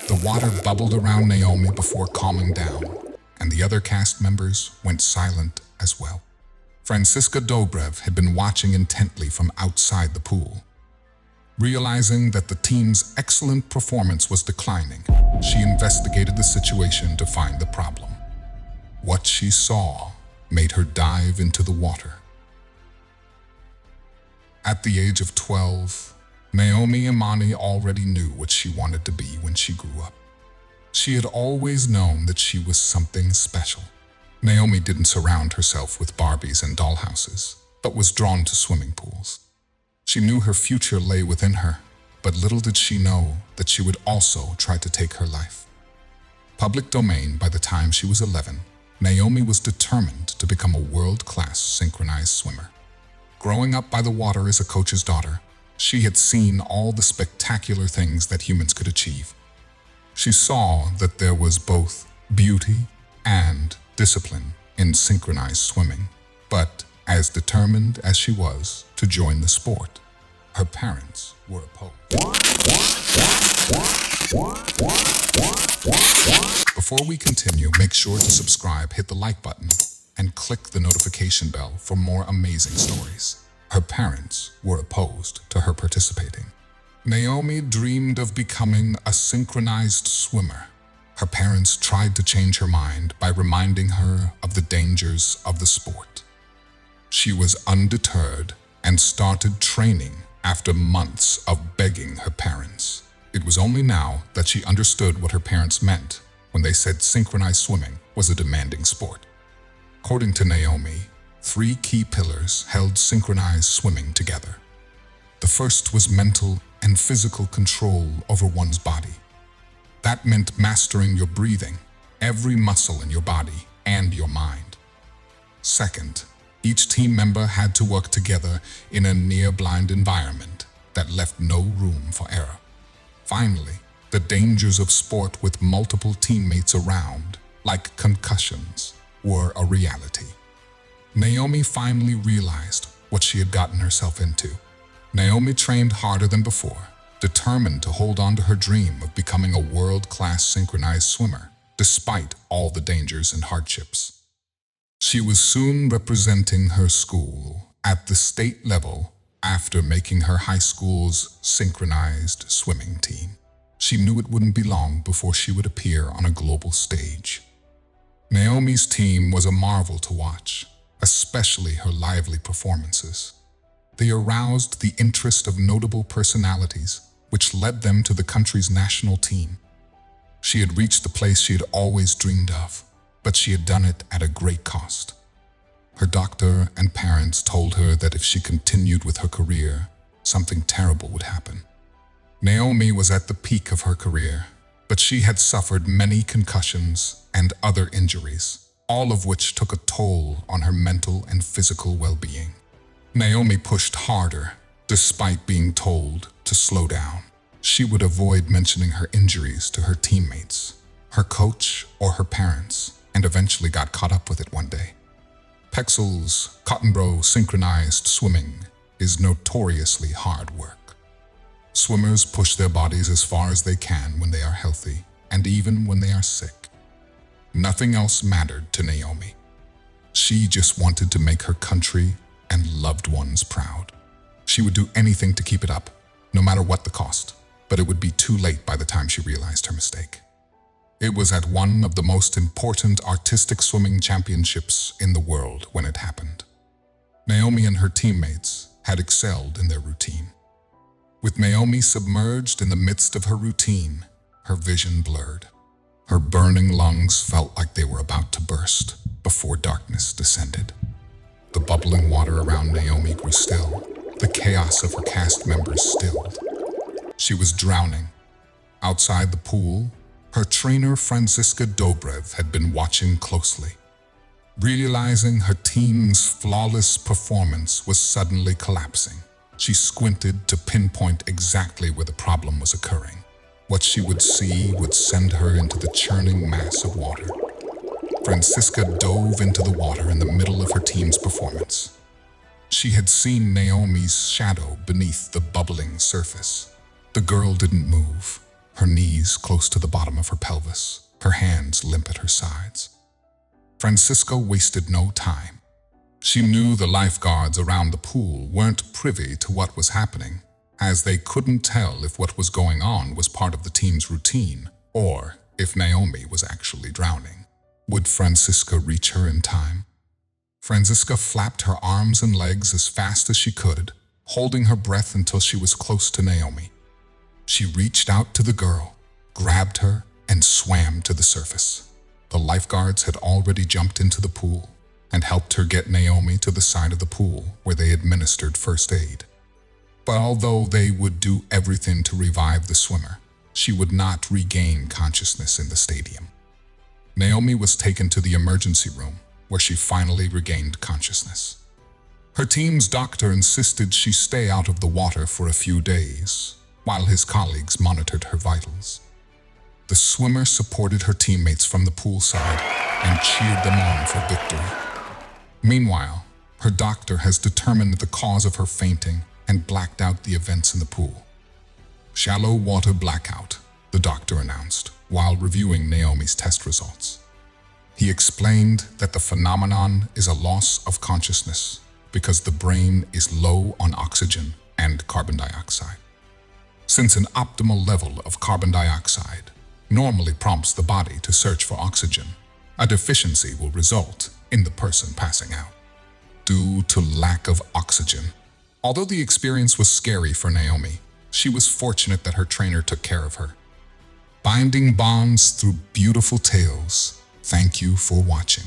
The water bubbled around Naomi before calming down, and the other cast members went silent as well. Franziska Dobrev had been watching intently from outside the pool. Realizing that the team's excellent performance was declining, she investigated the situation to find the problem. What she saw made her dive into the water. At the age of 12, Naomi Imani already knew what she wanted to be when she grew up. She had always known that she was something special. Naomi didn't surround herself with Barbies and dollhouses, but was drawn to swimming pools. She knew her future lay within her, but little did she know that she would also try to take her life. Public domain by the time she was 11, Naomi was determined to become a world-class synchronized swimmer. Growing up by the water as a coach's daughter, she had seen all the spectacular things that humans could achieve. She saw that there was both beauty and discipline in synchronized swimming, but as determined as she was to join the sport, her parents were opposed. Before we continue, make sure to subscribe, hit the like button, and click the notification bell for more amazing stories. Her parents were opposed to her participating. Naomi dreamed of becoming a synchronized swimmer. Her parents tried to change her mind by reminding her of the dangers of the sport. She was undeterred and started training after months of begging her parents. It was only now that she understood what her parents meant when they said synchronized swimming was a demanding sport. According to Naomi, 3 key pillars held synchronized swimming together. The first was mental and physical control over one's body. That meant mastering your breathing, every muscle in your body, and your mind. Second, each team member had to work together in a near-blind environment that left no room for error. Finally, the dangers of sport with multiple teammates around, like concussions, were a reality. Naomi finally realized what she had gotten herself into. Naomi trained harder than before, determined to hold on to her dream of becoming a world-class synchronized swimmer, despite all the dangers and hardships. She was soon representing her school at the state level after making her high school's synchronized swimming team. She knew it wouldn't be long before she would appear on a global stage. Naomi's team was a marvel to watch, especially her lively performances. They aroused the interest of notable personalities, which led them to the country's national team. She had reached the place she had always dreamed of, but she had done it at a great cost. Her doctor and parents told her that if she continued with her career, something terrible would happen. Naomi was at the peak of her career, but she had suffered many concussions and other injuries, all of which took a toll on her mental and physical well-being. Naomi pushed harder, despite being told to slow down. She would avoid mentioning her injuries to her teammates, her coach, or her parents, and eventually got caught up with it one day. Pexel's Cottonbro synchronized swimming is notoriously hard work. Swimmers push their bodies as far as they can when they are healthy, and even when they are sick. Nothing else mattered to Naomi. She just wanted to make her country and loved ones proud. She would do anything to keep it up, no matter what the cost, but it would be too late by the time she realized her mistake. It was at one of the most important artistic swimming championships in the world when it happened. Naomi and her teammates had excelled in their routine. With Naomi submerged in the midst of her routine, her vision blurred. Her burning lungs felt like they were about to burst before darkness descended. The bubbling water around Naomi grew still, the chaos of her cast members stilled. She was drowning. Outside the pool, her trainer Franziska Dobrev had been watching closely. Realizing her team's flawless performance was suddenly collapsing, she squinted to pinpoint exactly where the problem was occurring. What she would see would send her into the churning mass of water. Franziska dove into the water in the middle of her team's performance. She had seen Naomi's shadow beneath the bubbling surface. The girl didn't move. her knees close to the bottom of her pelvis, her hands limp at her sides. Francisca wasted no time. She knew the lifeguards around the pool weren't privy to what was happening, as they couldn't tell if what was going on was part of the team's routine or if Naomi was actually drowning. Would Francisca reach her in time? Francisca flapped her arms and legs as fast as she could, holding her breath until she was close to Naomi. She reached out to the girl, grabbed her, and swam to the surface. The lifeguards had already jumped into the pool and helped her get Naomi to the side of the pool where they administered first aid. But although they would do everything to revive the swimmer, she would not regain consciousness in the stadium. Naomi was taken to the emergency room, where she finally regained consciousness. Her team's doctor insisted she stay out of the water for a few days, while his colleagues monitored her vitals. The swimmer supported her teammates from the poolside and cheered them on for victory. Meanwhile, her doctor has determined the cause of her fainting and blacked out the events in the pool. Shallow water blackout, the doctor announced while reviewing Naomi's test results. He explained that the phenomenon is a loss of consciousness because the brain is low on oxygen and carbon dioxide. Since an optimal level of carbon dioxide normally prompts the body to search for oxygen, a deficiency will result in the person passing out due to lack of oxygen. Although the experience was scary for Naomi, she was fortunate that her trainer took care of her. Binding bonds through beautiful tales. Thank you for watching.